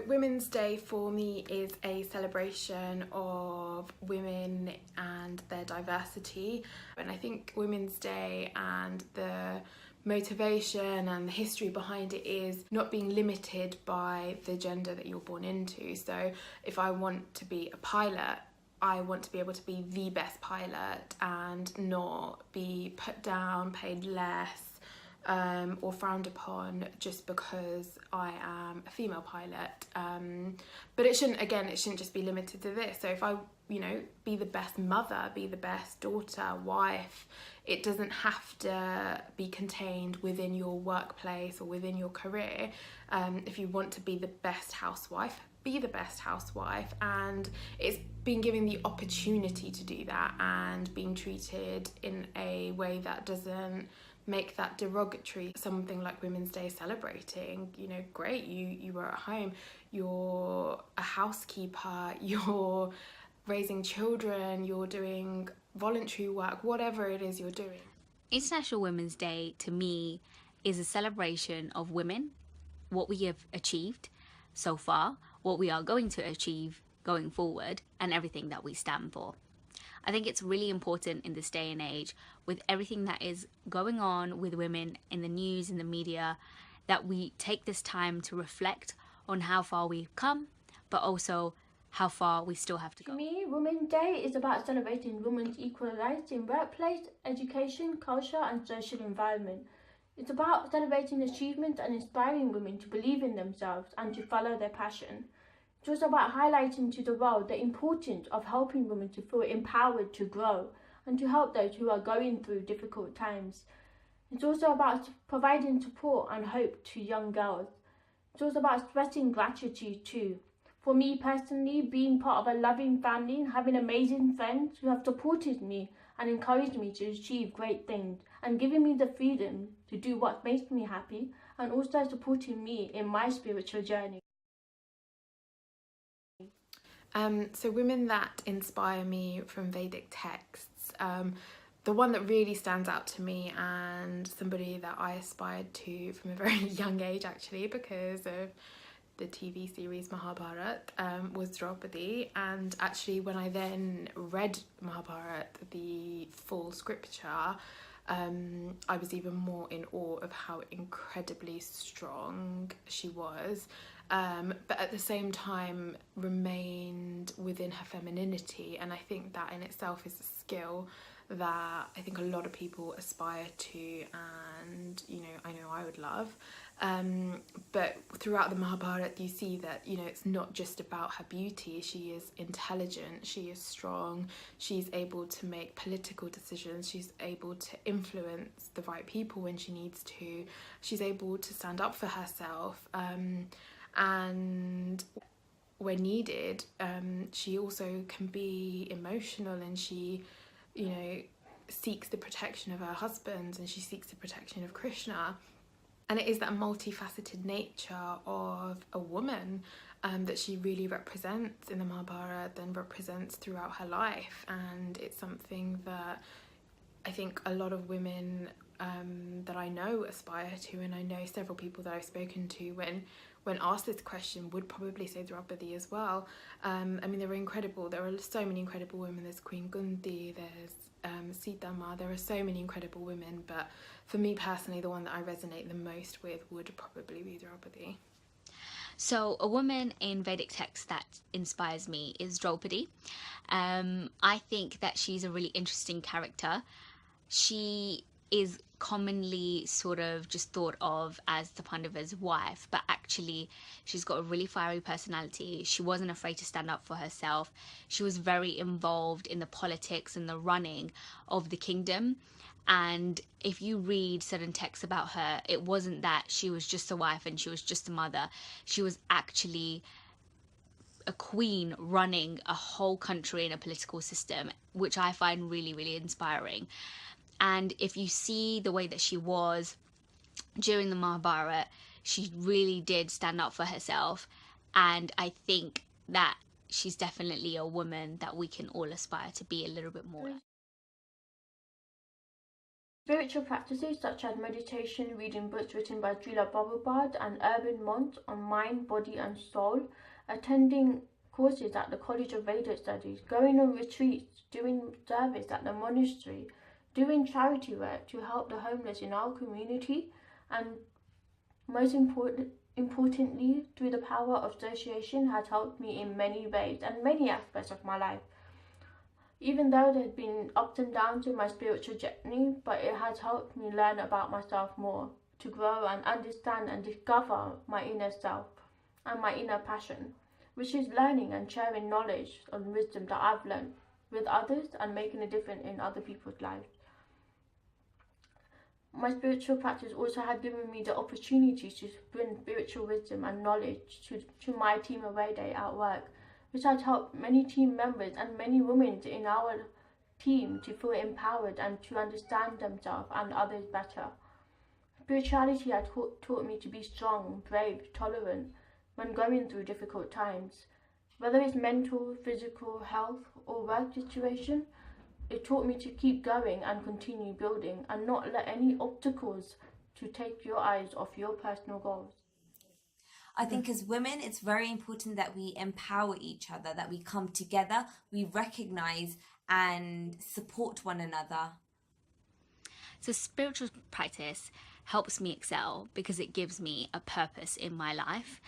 Women's Day for me is a celebration of women and their diversity. And I think Women's Day and the motivation and the history behind it is not being limited by the gender that you're born into. So if I want to be a pilot, I want to be able to be the best pilot and not be put down, paid less, or frowned upon just because I am a female pilot. But it shouldn't just be limited to this. So if I, be the best mother, be the best daughter, wife, it doesn't have to be contained within your workplace or within your career. If you want to be the best housewife, be the best housewife, and it's being given the opportunity to do that and being treated in a way that doesn't make that derogatory. Something like Women's Day celebrating, great, you were at home, you're a housekeeper, you're raising children, you're doing voluntary work, whatever it is you're doing. International Women's Day to me is a celebration of women, what we have achieved so far, what we are going to achieve going forward, and everything that we stand for. I think it's really important in this day and age, with everything that is going on with women in the news, in the media, that we take this time to reflect on how far we've come, but also how far we still have to go. To me, Women's Day is about celebrating women's equal rights in workplace, education, culture and social environment. It's about celebrating achievements and inspiring women to believe in themselves and to follow their passion. It's also about highlighting to the world the importance of helping women to feel empowered to grow and to help those who are going through difficult times. It's also about providing support and hope to young girls. It's also about expressing gratitude too. For me personally, being part of a loving family and having amazing friends who have supported me and encouraged me to achieve great things and giving me the freedom to do what makes me happy and also supporting me in my spiritual journey. So women that inspire me from Vedic texts, the one that really stands out to me and somebody that I aspired to from a very young age actually because of the TV series Mahabharata, was Draupadi. And actually when I then read Mahabharata, the full scripture, I was even more in awe of how incredibly strong she was, but at the same time remained within her femininity. And I think that in itself is a skill that I think a lot of people aspire to, and I know I would love. But throughout the Mahabharata you see that it's not just about her beauty. She is intelligent, she is strong, she's able to make political decisions, she's able to influence the right people when she needs to, she's able to stand up for herself, and when needed, she also can be emotional, and she seeks the protection of her husband, and she seeks the protection of Krishna. And it is that multifaceted nature of a woman that she really represents in the Mahabharata and represents throughout her life. And it's something that I think a lot of women that I know aspire to, and I know several people that I've spoken to when asked this question would probably say Draupadi as well. I mean, they were incredible. There are so many incredible women. There's Queen Kunti, there's Sita Ma, there are so many incredible women, but for me personally, the one that I resonate the most with would probably be Draupadi. So a woman in Vedic text that inspires me is Draupadi. I think that she's a really interesting character. She is commonly sort of just thought of as the Pandava's wife, but actually she's got a really fiery personality. She wasn't afraid to stand up for herself. She was very involved in the politics and the running of the kingdom. And if you read certain texts about her, it wasn't that she was just a wife and she was just a mother. She was actually a queen running a whole country in a political system, which I find really, really inspiring. And if you see the way that she was during the Mahabharata, she really did stand up for herself. And I think that she's definitely a woman that we can all aspire to be a little bit more like. Spiritual practices such as meditation, reading books written by Srila Prabhupada, and urban monks on mind, body and soul, attending courses at the College of Vedic Studies, going on retreats, doing service at the monastery, doing charity work to help the homeless in our community, and most importantly, through the power of association has helped me in many ways and many aspects of my life. Even though there have been ups and downs in my spiritual journey, but it has helped me learn about myself more, to grow and understand and discover my inner self and my inner passion, which is learning and sharing knowledge and wisdom that I've learned with others and making a difference in other people's lives. My spiritual practice also had given me the opportunity to bring spiritual wisdom and knowledge to my team away day at work, which has helped many team members and many women in our team to feel empowered and to understand themselves and others better. Spirituality has taught me to be strong, brave, tolerant when going through difficult times. Whether it's mental, physical, health or work situation, it taught me to keep going and continue building and not let any obstacles to take your eyes off your personal goals. I think as women, it's very important that we empower each other, that we come together, we recognize and support one another. So spiritual practice helps me excel because it gives me a purpose in my life.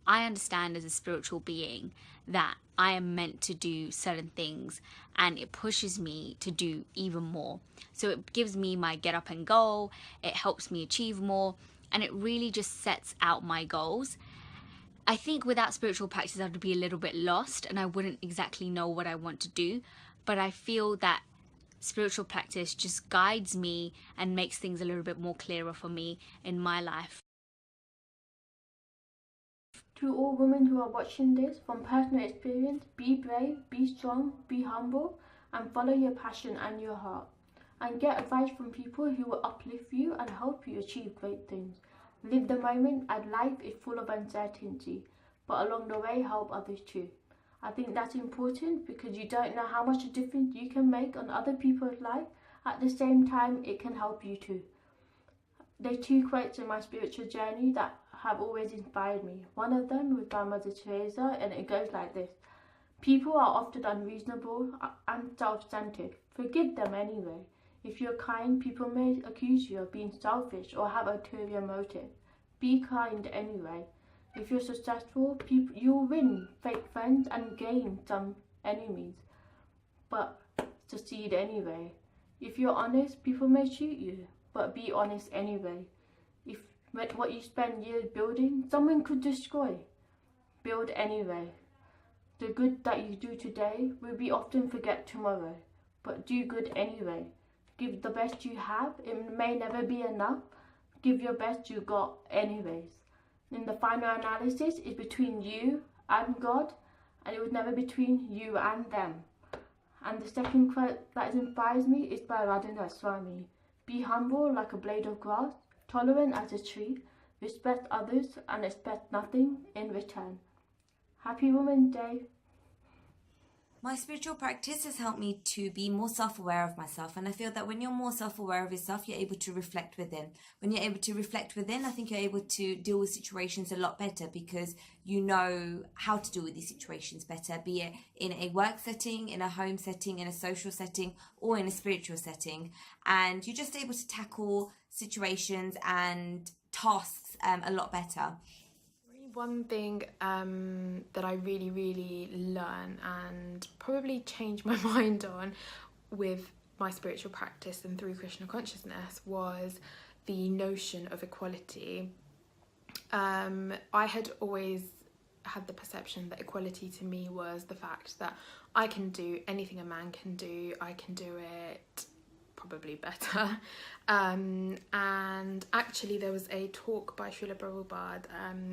I understand as a spiritual being that I am meant to do certain things, and it pushes me to do even more. So it gives me my get up and go, it helps me achieve more, and it really just sets out my goals. I think without spiritual practice, I'd be a little bit lost and I wouldn't exactly know what I want to do. But I feel that spiritual practice just guides me and makes things a little bit more clearer for me in my life. To all women who are watching this, from personal experience, be brave, be strong, be humble, and follow your passion and your heart. And get advice from people who will uplift you and help you achieve great things. Live the moment, and life is full of uncertainty, but along the way help others too. I think that's important because you don't know how much a difference you can make on other people's life. At the same time, it can help you too. There are two quotes in my spiritual journey that have always inspired me. One of them was by Mother Teresa, and it goes like this: people are often unreasonable and self-centered. Forgive them anyway. If you're kind, people may accuse you of being selfish or have ulterior motive. Be kind anyway. If you're successful, you'll win fake friends and gain some enemies, but succeed anyway. If you're honest, people may shoot you, but be honest anyway. If what you spend years building, someone could destroy. Build anyway. The good that you do today will be often forget tomorrow, but do good anyway. Give the best you have. It may never be enough. Give your best you got anyways. In the final analysis, it's between you and God, and it was never between you and them. And the second quote that inspires me is by Radhanath Swami. Be humble like a blade of grass, tolerant as a tree, respect others and expect nothing in return. Happy Women's Day. My spiritual practice has helped me to be more self-aware of myself, and I feel that when you're more self-aware of yourself, you're able to reflect within. When you're able to reflect within, I think you're able to deal with situations a lot better because you know how to deal with these situations better, be it in a work setting, in a home setting, in a social setting, or in a spiritual setting. And you're just able to tackle situations and tasks a lot better. One thing that I really learned and probably changed my mind on with my spiritual practice and through Krishna consciousness was the notion of equality. I had always had the perception that equality to me was the fact that I can do anything a man can do, I can do it probably better. And actually there was a talk by Srila Prabhupada,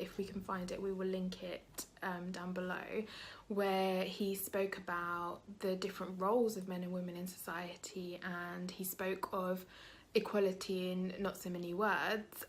if we can find it we will link it down below, where he spoke about the different roles of men and women in society, and he spoke of equality in not so many words,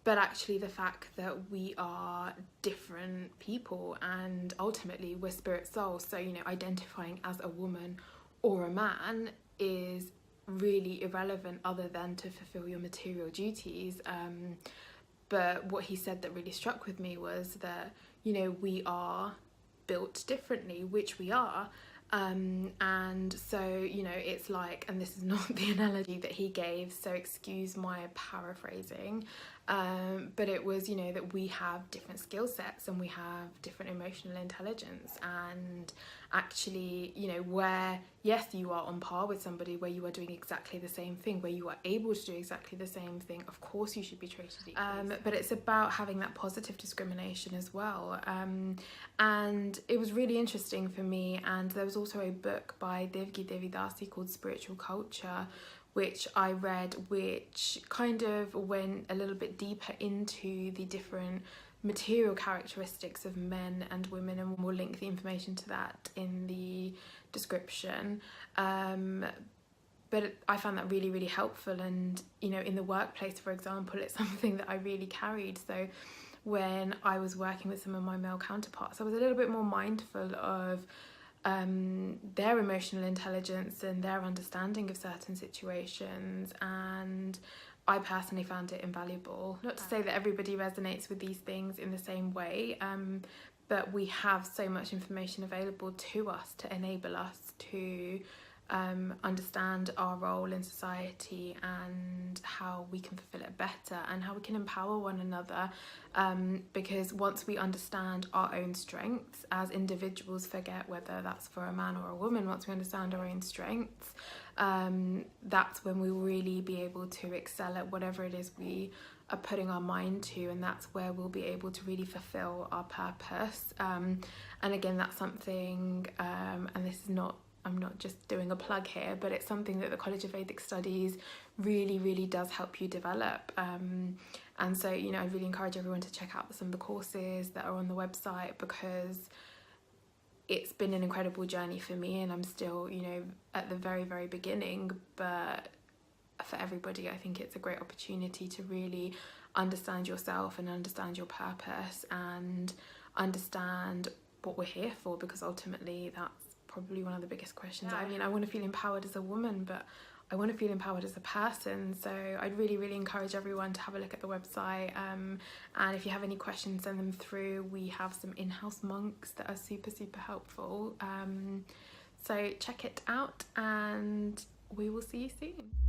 but actually the fact that we are different people and ultimately we're spirit souls. So, you know, identifying as a woman or a man is really irrelevant other than to fulfill your material duties. But what he said that really struck with me was that, you know, we are built differently, which we are. And so, you know, it's like, and this is not the analogy that he gave, so excuse my paraphrasing, but it was, you know, that we have different skill sets and we have different emotional intelligence, and actually, you know, where, yes, you are on par with somebody, where you are doing exactly the same thing, where you are able to do exactly the same thing, of course you should be treated equally. But it's about having that positive discrimination as well. And it was really interesting for me, and there was also a book by Devgi Devidasi called Spiritual Culture, which I read, which kind of went a little bit deeper into the different material characteristics of men and women, and we'll link the information to that in the description. But I found that really, really helpful, and, you know, in the workplace, for example, it's something that I really carried. So when I was working with some of my male counterparts, I was a little bit more mindful of their emotional intelligence and their understanding of certain situations, and I personally found it invaluable. Not to say that everybody resonates with these things in the same way, but we have so much information available to us to enable us to understand our role in society and how we can fulfill it better and how we can empower one another, because once we understand our own strengths as individuals, forget whether that's for a man or a woman, once we understand our own strengths, that's when we'll really be able to excel at whatever it is we are putting our mind to, and that's where we'll be able to really fulfill our purpose. And again, that's something, and this is not, I'm not just doing a plug here, but it's something that the College of Vedic Studies really, really does help you develop. And so, you know, I really encourage everyone to check out some of the courses that are on the website, because it's been an incredible journey for me, and I'm still, you know, at the very, very beginning. But for everybody, I think it's a great opportunity to really understand yourself and understand your purpose and understand what we're here for, because ultimately that's probably one of the biggest questions. I mean, I want to feel empowered as a woman, but I want to feel empowered as a person. So I'd really, really encourage everyone to have a look at the website, and if you have any questions, send them through. We have some in-house monks that are super, super helpful. So check it out, and we will see you soon.